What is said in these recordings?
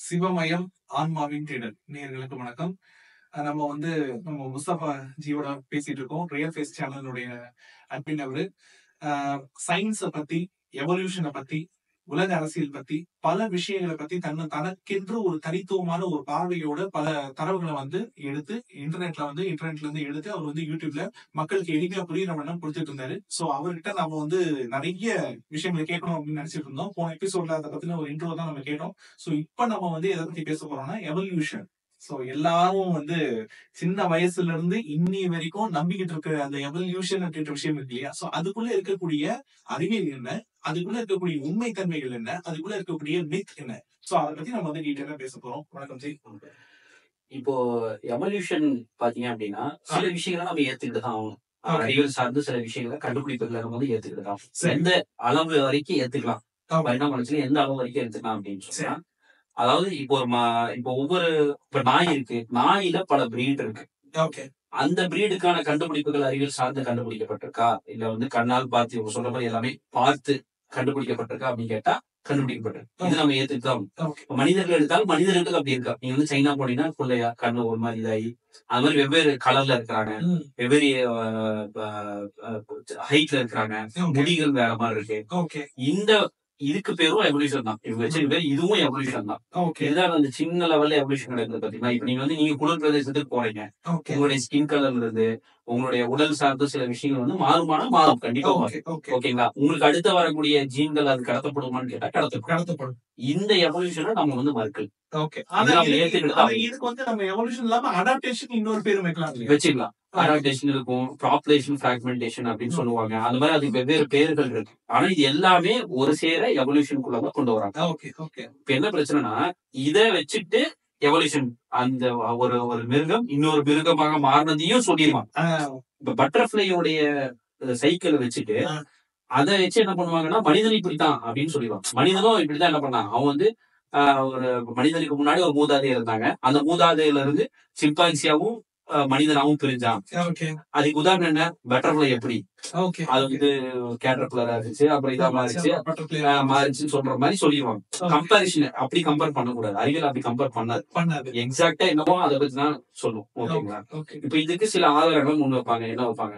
சிவமயம் ஆன்மாவின் தேடல் நேயர்களுக்கு வணக்கம். நம்ம நம்ம முஸ்தபா ஜியோட பேசிட்டு இருக்கோம். ரியல் ஃபேஸ் சேனலுடைய அட்மின் அவரு. சயின்ஸை பத்தி, எவல்யூஷனை பத்தி, உலக அரசியல் பத்தி, பல விஷயங்களை பத்தி தனக்கென்று ஒரு தனித்துவமான ஒரு பார்வையோட பல தரவுகளை எடுத்து இன்டர்நெட்ல இருந்து எடுத்து அவர் யூடியூப்ல மக்களுக்கு எளிமையா புரியுற வண்ணம் கொடுத்துட்டு இருந்தாரு. சோ அவர்கிட்ட நம்ம நிறைய விஷயங்களை கேட்கணும் அப்படின்னு நினைச்சிட்டு இருந்தோம். போன எபிசோட்ல அதை பத்தின ஒரு இன்ட்ரோ தான் நம்ம கேட்டோம். சோ இப்ப நம்ம எதை பத்தி பேச போறோம்னா எவல்யூஷன். சோ எல்லாரும் சின்ன வயசுல இருந்து இன்னி வரைக்கும் நம்பிக்கிட்டு இருக்கிற அந்த எவல்யூஷன் அப்படின்ற விஷயம் இருக்கு இல்லையா? சோ அதுக்குள்ள இருக்கக்கூடிய அறிவியல் என்ன, அதுக்குள்ள இருக்கக்கூடிய உண்மை தன்மைகள் என்ன, அதுக்குள்ள இருக்கக்கூடிய மித் என்ன? சோ அதை பத்தி நம்ம டீட்டெயிலா பேச போறோம். வணக்கம் ஜி. இப்போ எவல்யூஷன் பாத்தீங்க அப்படின்னா சில விஷயங்களை நம்ம ஏத்துக்கிட்டு தான் ஆகணும். அறிவியல் சார்ந்து சில விஷயங்களை கண்டுபிடிப்புகளை நம்ம ஏத்துக்கிட்டு தான். எந்த அளவு வரைக்கும் ஏத்துக்கலாம், பரிணாம வளர்ச்சியில எந்த அளவு வரைக்கும் ஏத்துக்கலாம் அப்படின்னு சொன்னா, அதாவது இப்போ இப்ப நாய் இருக்கு, நாயில பல பிரீட் இருக்கு. அந்த பிரீடுக்கான கண்டுபிடிப்புகள் அறிவியல் சார்ந்து கண்டுபிடிக்கப்பட்டிருக்கா, இல்ல கண்ணால் பார்த்து இவங்க சொல்ற மாதிரி எல்லாமே பார்த்து கண்டுபிடிக்கப்பட்டிருக்கா அப்படின்னு கேட்டா கண்டுபிடிக்கப்பட்டிருக்கு. இது நம்ம ஏத்துக்கிட்டோம். மனிதர்கள் எடுத்தாலும் மனிதர்களுக்கு அப்படி இருக்கா? நீங்க சைனா போனீங்கன்னா பிள்ளையா கண்ணு ஒரு மாதிரி இதாகி அது மாதிரி வெவ்வேறு கலர்ல இருக்கிறாங்க, வெவ்வேறு ஹைட்ல இருக்கிறாங்க, முடிகள் வேற மாதிரி இருக்கு. இதுக்கு பேரும் எவல்யூஷன் தான். இவங்க வச்சிருக்க இதுவும் எவல்யூஷன் தான். இதுதான் அந்த சின்ன லெவல்ல எவல்யூஷன் நடக்குது பாத்தீங்கன்னா. இப்ப நீங்க குளிர் பிரதேசத்துக்கு போறீங்க, உங்களுடைய ஸ்கின் கலர்ல இருந்து உங்களுடைய உடல் சார்ந்த சில விஷயங்கள் மாறும் கண்டிப்பா. ஓகேங்களா? உங்களுக்கு அடுத்த வரக்கூடிய ஜீன்கள் அது கடத்தப்படுமான்னு கேட்டா கடத்தப்படும். இந்த எவல்யூஷனை நம்ம மறுக்கல். இதுக்கு நம்ம எவல்யூஷன் இல்லாம அடாப்டேஷன் இன்னொரு பேரும் வச்சுக்கலாம். அடாப்டேஷன் இருக்கும், பாப்புலேஷன் பிராக்மெண்டேஷன் அப்படின்னு சொல்லுவாங்க. அந்த மாதிரி அதுக்கு வெவ்வேறு பேர்கள் இருக்கு. ஆனா இது எல்லாமே ஒரு சேர எவல்யூஷனுக்குள்ள கொண்டு வராங்க. இப்ப என்ன பிரச்சனைனா, இதை வச்சுட்டு எவல்யூஷன் அந்த ஒரு மிருகம் இன்னொரு மிருகமாக மாறினதையும் சொல்லிடுவாங்க. இப்ப பட்டர்ஃபிளையோடைய சைக்கிளை வச்சுட்டு அதை வச்சு என்ன பண்ணுவாங்கன்னா, மனிதன் இப்படித்தான் அப்படின்னு சொல்லிடுவாங்க. மனிதனும் இப்படித்தான் என்ன பண்ணாங்க, அவன் ஒரு மனிதனுக்கு முன்னாடி ஒரு மூதாதையர் இருந்தாங்க. அந்த மூதாதையில இருந்து சிம்பான்சியாவும் மனிதனாவும் பிரிஞ்சான். அதுக்கு உதாரணம் என்ன? பட்டர்ஃபிளை எப்படி அது கேட்டர்பில்லரா இருந்துச்சு, அப்புறம் இதா மாறிச்சுன்னு சொல்ற மாதிரி சொல்லிடுவாங்க. கம்பேரிஷன் அப்படி கம்பேர் பண்ணக்கூடாது. அறிவியல் அப்படி கம்பேர் பண்ணாது. எக்ஸாக்டா என்னமோ அதை பத்தி தான் சொல்லும். ஓகேங்களா? இப்ப இதுக்கு சில ஆதாரங்கள் முன் வைப்பாங்க. என்ன வைப்பாங்க?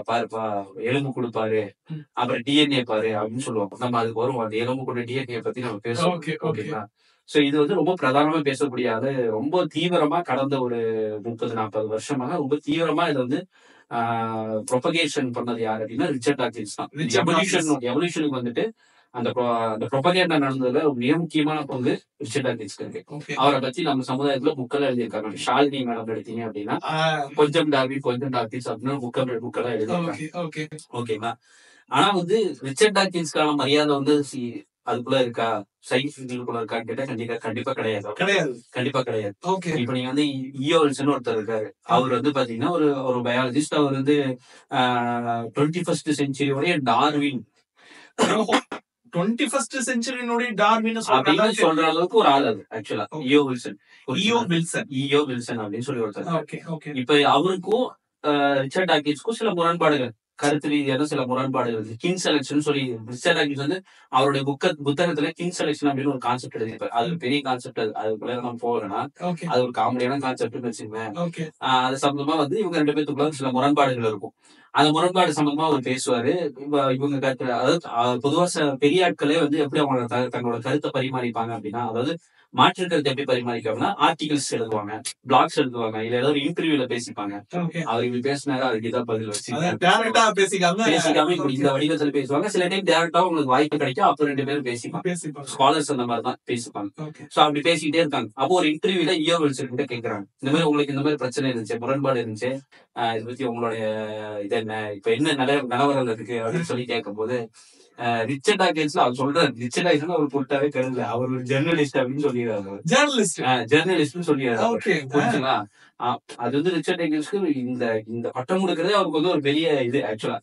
பாருப்பா, எலும்பு கொடுப்பாரு, அப்புறம் டிஎன்ஏ பாரு அப்படின்னு சொல்லுவாங்க. நம்ம அதுக்கு வருவோம். அந்த எலும்பு கூட டிஎன்ஏ பத்தி நம்ம பேசுவோம். ஓகேங்களா? சோ இது ரொம்ப பிரதானமா பேசக்கூடிய, ரொம்ப தீவிரமா கடந்த ஒரு 30-40 வருஷமாக ரொம்ப தீவிரமா இதை ப்ரொபகேஷன் பண்ணது யாரு அப்படின்னா ரிச்சர்ட் டாக்கின்ஸ் தான். எவல்யூஷனுக்கு அந்த ப்ரொபகேண்டா நடந்ததுல ஒரு மிக முக்கியமான பங்கு ரிச்சர்ட் டாக்கின்ஸ்க்கு இருக்கு. அவரை பத்தி நம்ம சமுதாயத்துல புக்கெல்லாம் எழுதியிருக்காங்க. ஷாலினி மேடம் எடுத்தீங்க அப்படின்னா கொஞ்சம் டார்வின் கொஞ்சம் டாக்கின்ஸ் அப்படின்னு புக்கெல்லாம் எழுதியிருக்காங்க. ஓகேங்களா? ஆனா ரிச்சர்ட் டாக்கின்ஸ்க்கான மரியாதை அதுக்குள்ள இருக்கா, சயின்ஸ்குள்ள இருக்கான்னு கேட்டா கண்டிப்பா கிடையாது. இப்ப நீங்க இயோ வில்சன் ஒருத்தர் இருக்காரு. அவர் பாத்தீங்கன்னா ஒரு பயாலஜிஸ்ட். அவர் 21st செஞ்சுரியோடைய டார்வின் 21st செஞ்சுரியோடைய டார்வின் சொல்ற அளவுக்கு ஒரு ஆள். அது ஆக்சுவலா இயோ வில்சன் அப்படின்னு சொல்லி ஒருத்தர். இப்ப அவருக்கும் ரிச்சர்ட் டாக்கின்ஸ்க்கும் சில முரண்பாடுகள், கருத்து ரீதியான சில முரண்பாடுகள். கிங் செலக்ஷன் சொல்லி ரிச்சர்ட் டாக்கின்ஸ் அவருடைய புத்தகத்துல கிங் செலக்ஷன் அப்படின்னு ஒரு கான்செப்ட் எழுதியிருப்பாரு. அது பெரிய கான்செப்ட். அதுக்குள்ள நம்ம போகலன்னா அது ஒரு காமெடியான கான்செப்ட்னு வச்சுக்கோங்க. அது சம்பந்தமா இவங்க ரெண்டு பேத்துக்குள்ள சில முரண்பாடுகள் இருக்கும். அந்த முரண்பாடு சம்பந்தமா அவர் பேசுவாரு. இவங்க கருத்து, அதாவது பொதுவா பெரிய ஆட்களே எப்படி அவங்க தங்களோட கருத்தை பரிமாறிப்பாங்க அப்படின்னா, அதாவது மாற்று கருத்து எப்படி பரிமாறிக்காங்கன்னா, ஆர்டிகல்ஸ் எழுதுவாங்க, பிளாக்ஸ் எழுதுவாங்க, இல்ல ஏதாவது ஒரு இன்டர்வியூல பேசிப்பாங்க. அவர் இப்படி பேசினாரு, அதுக்கு இதான் பதில் பேசிக்காம இந்த வடிவத்துல பேசுவாங்க. சில டைம் டேரக்டா உங்களுக்கு வாய்ப்பு கிடைக்கும், அப்ப ரெண்டு பேரும் பேசிப்பாங்க. ஸ்காலர்ஸ் அந்த மாதிரி தான் பேசிப்பாங்க. சோ அப்படி பேசிக்கிட்டே இருக்காங்க. அப்போ ஒரு இன்டர்வியூல இயோ வில்சன் கிட்ட கேட்கறாங்க, இந்த மாதிரி உங்களுக்கு இந்த மாதிரி பிரச்சனை இருந்துச்சு, முரண்பாடு இருந்துச்சு, இதை பத்தி உங்களுடைய இது என்ன, இப்ப என்ன நிலவரம் இருக்கு அப்படின்னு சொல்லி கேட்கும் போது ரிச்சர்ட் டாக்கின்ஸ் அவர் சொல்றாரு. ரிச்சர்ட் டாக்கின்ஸ் அவர் பொருட்டாவே கருது, அவர் ஒரு ஜெர்னலிஸ்ட் அப்படின்னு சொல்லிடுறாரு. ஜெர்னலிஸ்ட் சொல்லிடுறாரு. புரிஞ்சுங்களா? அது ரிச்சர்ட் டாக்கின்ஸ்க்கு இந்த பட்டம் கொடுக்கறதே அவருக்கு ஒரு பெரிய இது. ஆக்சுவலா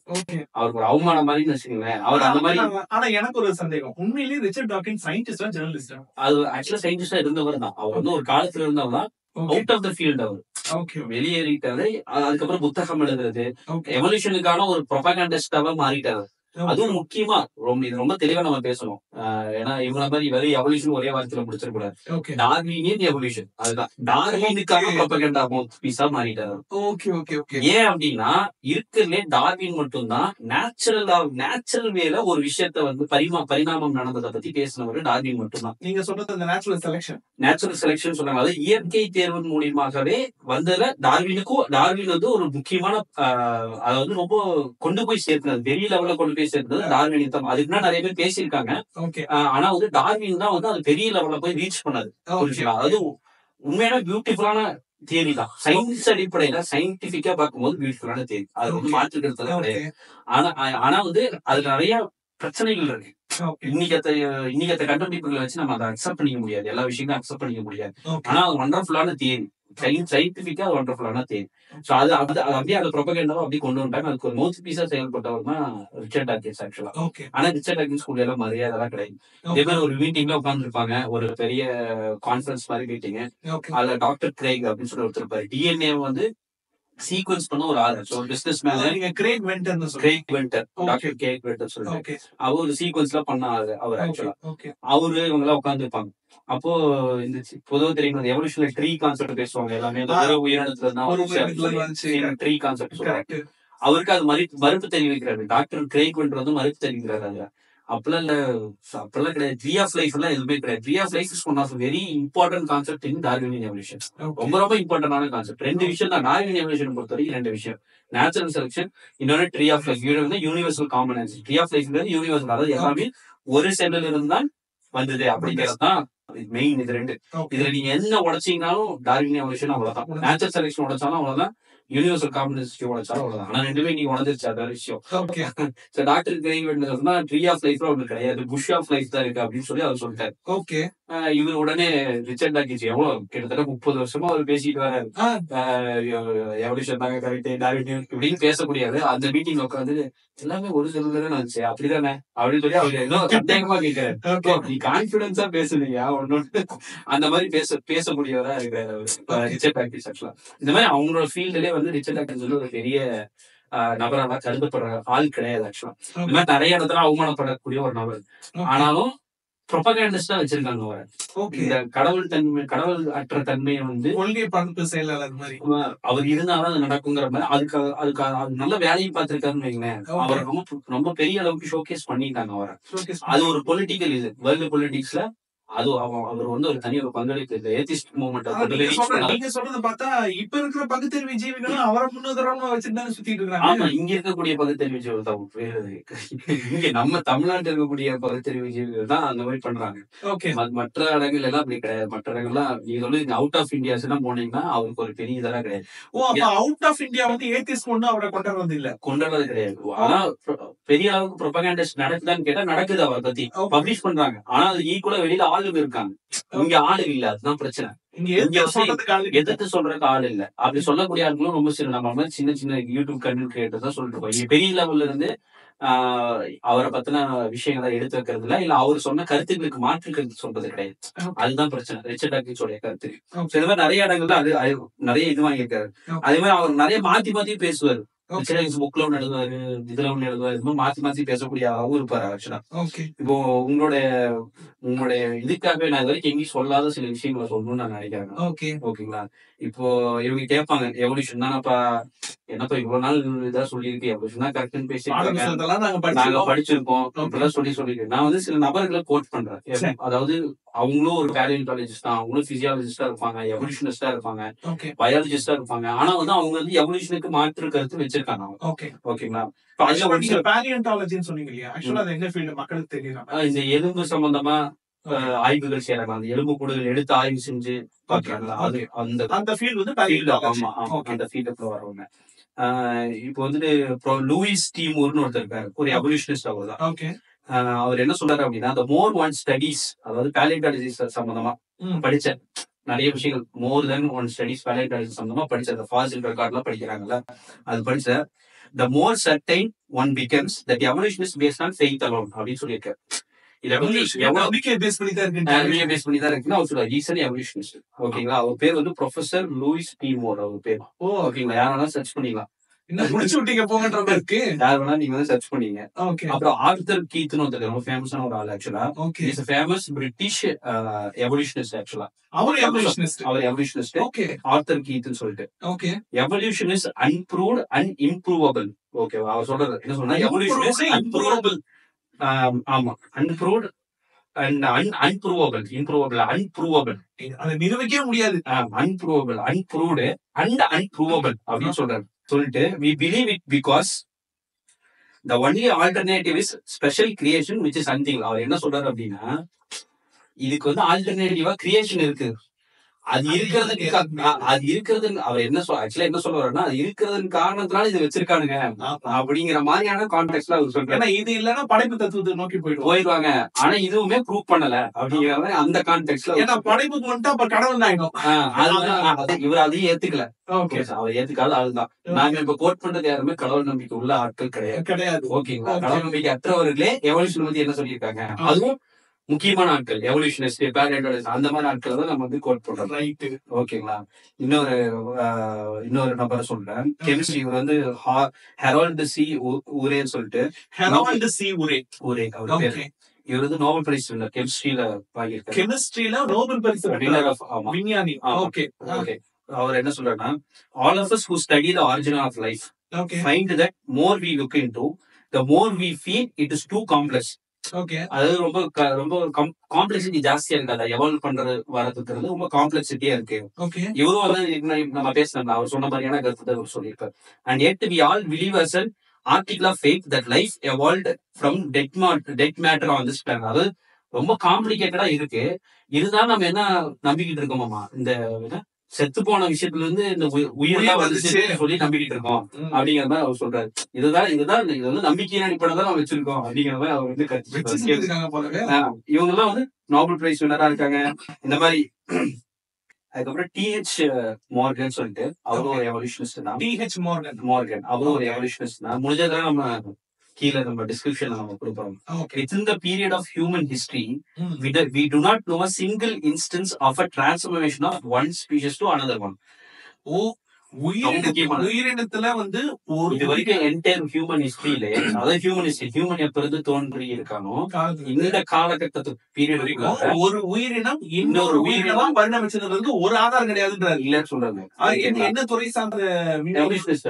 அவருக்கு ஒரு அவமானம் மாதிரி வச்சுக்கோங்களேன். அவர் அந்த மாதிரி. ஆனா எனக்கு ஒரு சந்தேகம், உண்மையிலேயே ரிச்சர்ட் டாக்கின்ஸ் சயின்டிஸ்டா ஜெர்னலிஸ்டா? அது ஆக்சுவலா சயின்டிஸ்டா இருந்தவர் தான். அவர் ஒரு காலத்துல இருந்தவர் தான். அவுட் ஆஃப் த ஃபீல்ட் அவர் வெளியேறிட்டாரு. அதுக்கப்புறம் புத்தகம் எழுதுறது, எவல்யூஷனுக்கான ஒரு ப்ரொபகண்டஸ்டாவா மாறிட்டாரு. அதுவும் முக்கியமா இது ரொம்ப தெளிவா நம்ம பேசணும். ஏன்னா இவங்கள மாதிரி வெறும் எவல்யூஷன் ஒரே வாரத்துல முடிச்சிடக்கூடாது. டார்வினியன் எவல்யூஷன், அதுதான் டார்வினுக்கான ப்ரொபகண்டா பீஸா மாறிட்டாரு. ஏன் அப்படின்னா இருக்கிறதுலே டார்வின் மட்டும்தான் நேச்சுரல் வேல ஒரு விஷயத்த வந்து பரிணாமம் நடந்ததை பத்தி பேசினவர் டார்வின் மட்டும்தான். நீங்க சொன்னது அந்த நேச்சுரல் செலக்ஷன் சொன்னாங்க. அதாவது இயற்கை தேர்வின் மூலியமாகவே வந்ததுல டார்வின் வந்து ஒரு முக்கியமான அதாவது ரொம்ப கொண்டு போய் சேர்க்கிறது, பெரிய லெவல்ல கொண்டு போய் சேர்க்கிறது டார்வினிசம். அதுக்கு தான் நிறைய பேர் பேசியிருக்காங்க. ஆனா வந்து டார்வின் தான் வந்து அது பெரிய லெவல்ல போய் ரீச் பண்ணது. அதாவது உண்மையான பியூட்டிஃபுல்லான தியரி தான். சயின்ஸ் அடிப்படையில சயின்டிபிக்கா பார்க்கும்போது பியூட்டிஃபுல்லான தியரி, அது வந்து மாற்றுக்கிறது கிடையாது. ஆனா வந்து அதுல நிறைய பிரச்சனைகள் இருக்கு. இன்னைக்கு கண்டுபிடிப்புகளை வச்சு நம்ம அதை அக்செப்ட் பண்ணிக்க முடியாது, எல்லா விஷயங்களும் அக்செப்ட் பண்ணிக்க முடியாது. ஆனா அது வண்டர்ஃபுல்லான தியரி, சயின்டிபிக்கா வண்டர்ஃபுல்லான தியரி. சோ அது அப்படியே அதை ப்ரொபகண்டாவா அப்படியே கொண்டு வந்துட்டாங்க. அதுக்கு ஒரு மவுத் பீஸா செயல்பட்டவர் தான் ரிச்சர்ட் டாக்கின்ஸ் ஆக்சுவலா. ஆனா ரிச்சர்ட் டாக்கின்ஸ் ஸ்கூல்ல எல்லாம் மரியாதை கிடையாது. இதே மாதிரி ஒரு மீட்டிங்ல உட்கார்ந்து இருப்பாங்க, ஒரு பெரிய கான்ஃபரன்ஸ் மாதிரி மீட்டிங். அதுல டாக்டர் கிரேக் அப்படின்னு சொல்லி ஒருத்தர் இருப்பாரு. டிஎன்ஏ வந்து சீக்வென்ஸ் பண்ண ஒரு ஆள். So businessman Craig Venter doctor Craig Venter சொல்லுவாங்க. அவர் ஒரு சீக்வென்ஸ்ல பண்ண ஆளு அவர் ஆக்சுவலா. அவரு இவங்க எல்லாம் உட்கார்ந்து இருப்பாங்க. அப்போ இந்த பொதுவா தெரியும் எவல்யூஷன்ல ட்ரீ கான்செப்ட் பேசுவாங்க. எல்லாமே உயிரினத்துல இருந்தா ட்ரீ கான்செப்ட் சொல்றாங்க. அவருக்கு அது மறுப்பு தெரிவிக்கிறாரு. டாக்டர் கிரேக் வென்டர் வந்து மறுப்பு தெரிவிக்கிறாரு. அதுல அப்பெல்லாம் கிடையாது. ட்ரீ ஆஃப் லைஃப் எல்லாம் எதுவுமே கிடையாது. Tree of life is one of very important concept in Darwinian evolution. ரொம்ப இம்பார்ட்டன்டான கான்செப்ட். 2 விஷயம் தான் டார்வினியன் எவல்யூஷன் பொறுத்த வரைக்கும். 2 விஷயம், நேச்சுரல் செலக்ஷன், இன்னொன்னு ட்ரீ ஆஃப் லைஃப். வந்து universal common. Tree of life universal, அதாவது எல்லாமே ஒரு செல்லில் இருந்தால் வந்தது அப்படிங்கிறது தான் மெயின். இது 2. இதுல நீங்க என்ன உடைச்சீங்கன்னாலும் டார்வினியன் எவல்யூஷன் அவ்வளவுதான். நேச்சுரல் செலக்ஷன் உடைச்சாலும் அவ்வளவுதான், யூனிவர்சல் காம்பினேஷன் உடைச்சாலும் அவ்வளவுதான். ஆனா 2மே நீங்க உடஞ்சிருச்சு, அது விஷயம். டாக்டர் கிரேக் வென்டர் தான் ட்ரீ ஆஃப் லைஃப்ல ஒண்ணு கிடையாது, புஷ் ஆஃப் லைஃப் தான் இருக்கு அப்படின்னு சொல்லி அவர் சொல்லிட்டாரு. இவர் உடனே ரிச்சர்ட் டாக்கின்ஸ் எவ்வளவு கிட்டத்தட்ட 30 வருஷமா அவர் பேசிட்டு வராரு. எவல்யூஷன் தாங்க கரெக்ட், டார்வினியன் இப்படின்னு பேசக்கூடியது. அந்த மீட்டிங் உட்காந்து எல்லாமே ஒரு செல்லுதானே நினைச்சு அப்படிதானே அப்படின்னு சொல்லி அவரு ஏதோ சந்தேகமா கேட்கிறாரு. நீ கான்பிடன்ஸா பேசுனீங்க ஒன்னொன்னு அந்த மாதிரி பேச முடியவரா இருக்கிறாரு ரிச்சர்ட் டாக்கின்ஸ் ஆக்சுவலா. இந்த மாதிரி அவங்களோட ஃபீல்டுலயே வந்து ரிச்சர்ட் டாக்கின்ஸ் வந்து ஒரு பெரிய நபரான கருதப்படுற ஆள் கிடையாது ஆக்சுவலா. இந்த மாதிரி நிறைய இடத்துல அவமானப்படக்கூடிய ஒரு நபர். ஆனாலும் ப்ரொபகண்டிஸ்டா வச்சிருக்காங்க அவரை. இந்த கடவுள் அற்ற தன்மையை வந்து கொள்கை பரப்பு செயலாளர் மாதிரி அவர் இருந்தாலும் அது நடக்குங்கிற மாதிரி அதுக்கு நல்ல வேலையும் பார்த்திருக்காருன்னு வைங்களேன். அவரை ரொம்ப பெரிய அளவுக்கு ஷோகேஸ் பண்ணிட்டாங்க அவரை. அது ஒரு பொலிட்டிக்கல் இது, வேர்ல்டு பொலிட்டிக்ஸ்ல அது அவர் வந்து ஒரு தனி ஒரு பங்களிப்பு ஏத்திஸ்ட் மூவ்மெண்ட். நீங்க சொல்றது பார்த்தா இப்ப இருக்கிற பகுத்தறிவு ஜீவிகளும் அவரை முன்னுதாரணமா வச்சுதான் சுத்திட்டு இருக்காங்க. ஆமா, இங்க இருக்கக்கூடிய பகுத்தறிவு ஜீவிகள் தான் இங்க நம்ம தமிழ்நாட்டில் இருக்கக்கூடிய பகுத்தறிவு ஜீவிகள் தான் அந்த மாதிரி பண்றாங்க. மற்ற இடங்கள் எல்லாம் அப்படி கிடையாது. மற்ற இடங்கள்லாம் நீங்க சொல்லி அவுட் ஆஃப் இந்தியாஸ் எல்லாம் போனீங்கன்னா அவருக்கு ஒரு பெரிய இதெல்லாம் கிடையாது. அவுட் ஆஃப் இந்தியா வந்து ஏத்திஸ்ட் ஒண்ணு அவரை கொண்டாடுறது இல்ல, கொண்டாடுறது கிடையாது. ஆனா பெரிய அளவுக்கு ப்ரொபகண்டா நடக்குதான்னு கேட்டா நடக்குது, அவரை பத்தி பப்ளிஷ் பண்றாங்க. ஆனா அது ஈக்குவலா வெளியில ஆளுங்க இருக்காங்க, இங்க ஆளுங்க இல்ல. அதுதான் பிரச்சனை. எதிர்த்து சொல்றதுக்கு ஆள் இல்ல. அப்படி சொல்லக்கூடிய ஆளுங்களும் ரொம்ப நம்ம சின்ன சின்ன யூடியூப் கண்டென்ட் கிரியேட்டர் தான் சொல்லிட்டு இருக்கோம். இங்க பெரிய லெவல்ல இருந்து அவரை பத்தின விஷயங்களை எடுத்து வைக்கிறது இல்ல அவர் சொன்ன கருத்துக்களுக்கு மாற்று கருத்து சொல்றது கிடையாது. அதுதான் பிரச்சனை ரிச்சர்ட் டாக்கின்ஸோட கருத்து. சில பேர் நிறைய இடங்கள்ல அது நிறைய இது வாங்கியிருக்காரு. அதே மாதிரி அவர் நிறைய மாத்தி பேசுவாரு. புக்ல ஒண்ணு எழுதுவாரு, இதுல ஒண்ணு எழுதுவாரு. இது மாதிரி மாத்தி பேசக்கூடிய ஆளும் இருப்பாரு ஆக்சுவலா. இப்போ உங்களுடைய இதுக்காக நான் இது வரைக்கும் எங்கேயும் சொல்லாத சில விஷயங்களை சொல்லணும்னு நான் நினைக்கிறேன். ஓகேங்களா? இப்போ இவங்க கேட்பாங்க எவல்யூஷன் தானப்பா, என்னப்பா இவ்வளவு நாள் இதா சொல்லியிருக்கு, எவல்யூஷன் தான் கரெக்ட்னு பேசிட்டு நாங்க படிச்சிருக்கோம் இப்பெல்லாம் சொல்லிருக்கேன். நான் வந்து சில நபர்களை கோட் பண்றேன். அதாவது அவங்களும் ஒரு பேலியோன்டாலஜிஸ்ட் தான், அவங்களும் பிசியாலஜிஸ்டா இருப்பாங்க, எவல்யூஷனிஸ்டா இருப்பாங்க, பயாலஜிஸ்டா இருப்பாங்க. ஆனா வந்து அவங்க வந்து எவல்யூஷனுக்கு மாற்று கருத்து வச்சிருக்காங்க. ஓகேங்களா? பேலியோன்டாலஜின்னு சொன்னீங்க இல்லையா, ஆக்சுவலா அது எங்க ஃபீல்ட் மக்களுக்கு தெரியும். இந்த எலும்பு சம்பந்தமா ஆய்வுகள் செய்யறாங்க. அந்த எலும்பு கூடுதல் எடுத்து ஆய்வு செஞ்சு பாக்குறாங்களா, அது அந்த ஃபீல்ட் வந்து ஆமா அந்த ஃபீல்டுக்குள்ள வரவங்க. இப்போ வந்துட்டு லூயிஸ் டி மூர்னு ஒருத்தர் இருக்காரு, ஒரு எவல்யூஷனிஸ்ட். அவர் தான். அவர் என்ன சொல்றாரு அப்படின்னா, the more one studies, அதாவது பேலியோன்டாலஜி சம்பந்தமா படிச்ச நிறைய விஷயங்கள், மோர் தென் ஒன் ஸ்டடிஸ் பேலியோன்டாலஜி சம்பந்தமா படிச்ச அந்த ஃபாசில் ரெக்கார்ட்லாம் படிக்கிறாங்கல்ல, அது படிச்ச the more certain one becomes that evolution is based on faith alone அப்படின்னு சொல்லியிருக்காரு. ஓகேங்களா? அவர் பேர் வந்து ப்ரொஃபசர் லூயிஸ் டி மூர். அவர் பேர் ஓகேங்களா? யாராலும் சர்ச் பண்ணிக்கலாம். இன்னும் முடிச்சு விட்டீங்க போங்கன்ற மாதிரி இருக்கு. யார் வேணா நீங்க வந்து சர்ச் பண்ணீங்க. ஓகே அப்புறம் ஆர்தர் கீத்னு ஒருத்தர் ரொம்ப ஃபேமஸான ஒரு ஆள் ஆக்சுவலா. Okay is famous British evolutionist ஆக்சுவலா. அவர் எவல்யூஷனிஸ்ட். அவர் எவல்யூஷனிஸ்ட் ஓகே ஆர்தர் கீத்னு சொல்லிட்டு. Okay evolution is unproved and improvable. ஓகேவா, அவர் சொல்றது என்ன சொன்னா எவல்யூஷன் இஸ் அன்ப்ரூவபிள். ஆமா, அன்ப்ரூவ்ட் அண்ட் அன்ப்ரூவபிள் அதை நிரூபிக்கவே முடியாது. அன்ப்ரூவபிள், அன்ப்ரூவ்டு அண்ட் அன்ப்ரூவபிள் அப்படின்னு சொல்லிட்டு we believe it because the only alternative is special creation which is unthinkable. அவர் என்ன சொல்றாரு அப்படின்னா, இதுக்கு வந்து ஆல்டர்னேட்டிவா கிரியேஷன் இருக்கு. அது இருக்கிறது அவர் என்ன ஆக்சுவலா என்ன சொல்ல வர்றாருன்னா, அது இருக்கிறதுக்கு காரணத்தினால இது வச்சிருக்கானுங்க அப்படிங்கிற மாதிரியான கான்டெக்ட்ல அவர் சொல்றாரு. இது இல்லன்னா படைப்பு தத்துவத்தை நோக்கி போயிடுவாங்க. ஆனா இதுவுமே ப்ரூவ் பண்ணல அப்படிங்கிற மாதிரி அந்த கான்டெக்ட்ல. ஏன்னா படைப்புக்கு வந்துட்டு அப்ப கடவுள் ஆயிடும். இவர் அதையும் ஏத்துக்கல. அவர் ஏத்துக்காத ஆளுதான். நாங்க இப்ப கோட் பண்றது யாருமே கடவுள் நம்பிக்கை உள்ள ஆட்கள் கிடையாது. ஓகேங்களா, கடவுள் நம்பிக்கை அற்றவர்களே எவல்யூஷன் பத்தி என்ன சொல்லியிருக்காங்க, அதுவும் முக்கியமான ஆட்கள் எவல்யூஷனிஸ்ட், அந்த மாதிரி ஆட்கள் தான் நம்ம வந்து கோட் பண்றோம். ரைட், ஓகேங்களா. இன்னொரு நபரை சொல்றேன். கெமிஸ்ட்ரி, இவர் வந்து ஹெரால்டு சி ஊரேன்னு சொல்லிட்டு. ஹெரால்டு சி ஊரே அவர் பேரு. இவர் வந்து நோபல் பிரைஸ் வின்னர் கெமிஸ்ட்ரியில வாங்கியிருக்காரு. கெமிஸ்ட்ரியில நோபல் பிரைஸ் விஞ்ஞானி. Okay okay. அவர் என்ன சொல்றாருன்னா, all of us who study the origin of life find that more we look into, the more we feel it is too complex. Okay, அது ரொம்ப complexity ஜாஸ்தியா இருக்கு. அதை எவால்வ் பண்றது வரதுக்கு ரொம்ப காம்ப்ளெக்சிட்டியா இருக்கு. ஓகே, இவரும் வந்து நம்ம பேசணும், அவர் சொன்ன மாதிரியான கருத்து அவர் சொல்லியிருக்காரு. And yet we all believe as an article of faith that life evolved from dead matter on this planet. அது ரொம்ப காம்ப்ளிகேட்டடா இருக்கு. இதுதான் நம்ம என்ன நம்பிக்கிட்டு இருக்கோமாமா, இந்த செத்து போன விஷயத்துல இருந்து இந்த உயிரெல்லாம் வந்துச்சு சொல்லி நம்பிக்கிட்டு இருக்கோம் அப்படிங்கிற மாதிரி அவர் சொல்றாரு. இது வந்து நம்பிக்கையின் அடிப்படையில தான் வச்சிருக்கோம் அப்படிங்கிற மாதிரி அவர் வந்து கருத்து. இவங்க எல்லாம் வந்து நோபல் பிரைஸ் வின்னரா இருக்காங்க இந்த மாதிரி. அதுக்கப்புறம் TH மார்கன் சொல்லிட்டு அவரும் ஒரு எவல்யூஷனிஸ்ட் தான். TH மார்கன் அவரும் ஒரு எவல்யூஷனிஸ்ட் தான். முடிஞ்சதெல்லாம் நம்ம கீழே நம்ம டிஸ்கிரிப்ஷன்ல நம்ம கொடுப்போம். Within the period of human history, we do not know a single instance of a transformation of one species to another one. உயிரினத்துல வந்து இது வரைக்கும் என்டையர் ஹியூமன் ஹிஸ்டரியில, அதாவது ஹியூமன் எப்பொழுது தோன்றி இருக்கானோ இந்த காலகட்டத்து பீரியட் வரைக்கும் ஒரு உயிரினம் இன்னொரு உயிரினம் பரிணமிச்சதுக்கு ஒரு ஆதாரம் கிடையாதுன்றாரு. இல்லன்னு சொல்றாங்க. என்ன துறை சார்ந்த எவல்யூஷனிஸ்ட்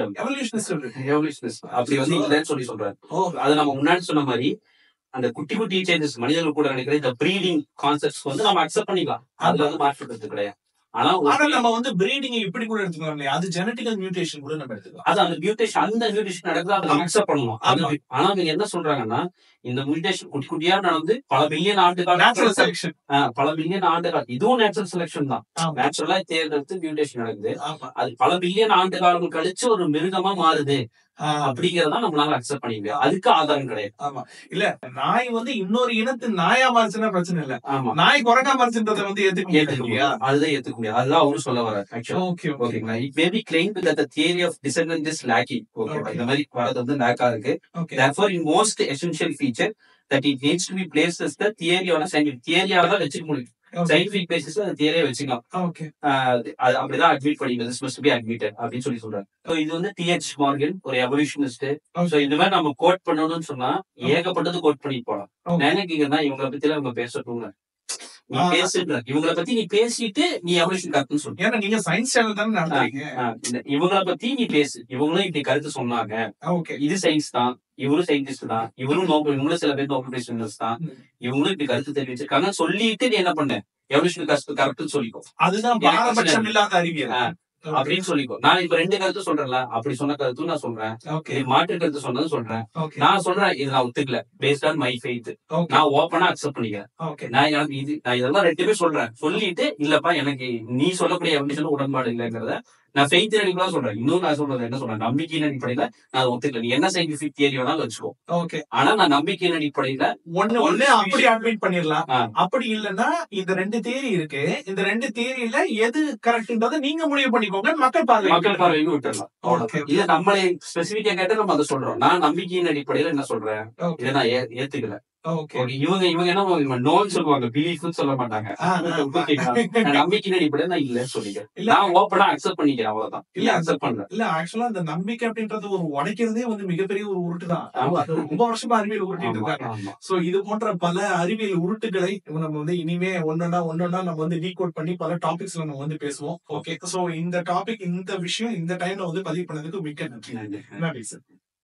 அப்படி வந்து இல்லன்னு சொல்றாரு. அது நம்ம முன்னாடி சொன்ன மாதிரி அந்த குட்டி சேஞ்சஸ் மனிதர்கள் கூட நினைக்கிற இந்த பிரீடிங் கான்செப்ட்ஸ் வந்து நம்ம அக்செப்ட் பண்ணிக்கலாம். அதுல வந்து மாற்றுறது கிடையாது. ஆனா நம்ம வந்து பிரீடிங் இப்படி கூட எடுத்துக்கலாம் இல்லையா, அது ஜெனடிக்கல் மியூட்டேஷன் கூட நம்ம எடுத்துக்கலாம். அது அந்த மியூட்டேஷன் நடக்குது, அதை நம்ம அக்செப்ட் பண்ணணும். ஆனா அவங்க என்ன சொல்றாங்கன்னா, இந்த மியூட்டேஷன் குட்டியா நடந்து பல மில்லியன் ஆண்டுகள் நேச்சுரல் செலக்ஷன், பல மில்லியன் ஆண்டுகள், இதுவும் நேச்சுரல் செலக்ஷன் தான். நேச்சுரலா தேர்ந்தெடுத்து மியூட்டேஷன் நடக்குது. அது பல மில்லியன் ஆண்டு காலம் கழிச்சு ஒரு மிருகமா மாறுது அப்படிங்கறதான் நம்மளால அக்செப்ட் பண்ணிக்க. அதுக்கு ஆதாரம் கிடையாது. ஆமா, இல்ல நாய் வந்து இன்னொரு இனத்து நாயா மாறுச்சுன்னா பிரச்சனை இல்ல. ஆமா, நாய் குரங்கா மாறுச்சுன்றத வந்து ஏத்துக்க முடியாது. அதுதான் ஏத்துக்க முடியாது. அதுதான் அவரும் சொல்ல வர. ஓகேங்களா, it may be climbed that the theory of descendant is lacking. ஓகேவா, இந்த மாதிரி வரது வந்து லேக்கா இருக்கு. therefore in most essential feature that it needs to be placed as the theory on a scientific theory-ஆ தான் வச்சுக்க முடியும். சயின்டிபிக் பேசிஸ்ல அந்த தியரியை வச்சுக்கலாம். அப்படிதான் அட்மிட் பண்ணி this must be admitted அப்படின்னு சொல்றாரு. இது வந்து TH மார்கன் ஒரு எவல்யூஷனிஸ்ட். இந்த மாதிரி நம்ம கோட் பண்ணணும்னு சொன்னா ஏகப்பட்டது கோட் பண்ணிட்டு போலாம். நினைக்கிறேன்னா இவங்களை பத்தி எல்லாம் நம்ம பேசட்டுங்க, நீ பேசுற இவங்களை பத்தி நீ பேசிட்டு நீ எவல்யூஷன் கருத்துன்னு சொல்லு. ஏன்னா நீங்க சயின்ஸ் சேனல் தானே நடத்துறீங்க. இவங்களை பத்தி நீ பேசு, இவங்களும் இப்படி கருத்து சொன்னாங்க, இது சயின்ஸ் தான், இவரும் சயின்டிஸ்ட் தான், இவங்களும் சில பேர் நோபல் பிரைஸ் வின்னர்ஸ் தான், இவங்களும் இப்படி கருத்து தெரிவிச்சிருக்காங்க சொல்லிட்டு நீ என்ன பண்ண எவல்யூஷன் கரெக்ட்னு சொல்லிக்கோ. அதுதான் பாரபட்சம் இல்லாத அறிவியல் அப்படின்னு சொல்லிக்கோ. நான் இப்ப ரெண்டு கருத்து சொல்றேன்ல, அப்படி சொன்ன கருத்தும் நான் சொல்றேன், மாற்று கருத்து சொன்னதும் சொல்றேன். நான் சொல்றேன் இது நான் ஒத்துக்கல, பேஸ்ட் ஆன் மை ஃபெய்த், நான் ஓப்பனா அக்செப்ட் பண்ணிக்கிறேன். நான் இதெல்லாம் ரெண்டுமே சொல்றேன். சொல்லிட்டு இல்லப்பா எனக்கு நீ சொல்லக்கூடிய எவல்யூஷன் உடன்பாடு இல்லைங்கிறத நான் ஃபெய்த் அடிப்படையில சொல்றேன். இன்னும் நான் சொல்றது என்ன சொல்றேன், நம்பிக்கையின் அடிப்படையில நான் ஒத்துக்கல. நீ என்ன சயின்டிபிக் தியரி வேணாலும் வச்சுக்கோ, ஆனா நான் நம்பிக்கையின் அடிப்படையில ஒண்ணு அப்படி அட்மிட் பண்ணிடலாம். அப்படி இல்லைன்னா இந்த ரெண்டு தியரி இருக்கு, இந்த ரெண்டு தியரியில எது கரெக்ட்ன்றதை நீங்க முடிவு பண்ணிக்கோங்க, மக்கள் பார்வைக்கு விட்டுடலாம். இல்ல நம்மளே ஸ்பெசிபிக்கா கேட்டு நம்ம அதை சொல்றோம். நான் நம்பிக்கையின் அடிப்படையில என்ன சொல்றேன், இதை நான் ஏத்துக்கல, ஓகே. இவங்க என்ன நோன்னு சொல்லுவாங்க, பிலீஃப்னு சொல்ல மாட்டாங்க. நான் நம்பிக்கையின் அடிப்படையில நான் இல்லன்னு சொல்லிக்கிறேன். இல்ல நான் ஓப்பனா அக்செப்ட் பண்ணிக்கிறேன், அவ்வளவுதான். இல்ல அக்செப்ட் பண்றேன். இல்ல ஆக்சுவலா அந்த நம்பிக்கை அப்படின்றது ஒரு உடைக்கிறதே வந்து மிகப்பெரிய ஒரு உருட்டு தான். ஆமா. அது ரொம்ப வருஷமா அறிவியல் உருட்டிட்டு ஆமா, இருக்காங்க. ஆமா. சோ இது போன்ற பல அறிவியல் உருட்டுகளை நம்ம வந்து இனிமே ஒன்னொன்னா நம்ம வந்து டீகோட் பண்ணி பல டாபிக்ஸ்ல நம்ம வந்து பேசுவோம். ஓகே. சோ இந்த டாபிக், இந்த விஷயம் இந்த டைம்ல வந்து பதிவு பண்ணதுக்கு மிக்க நன்றி. நன்றி. நன்றி சார்.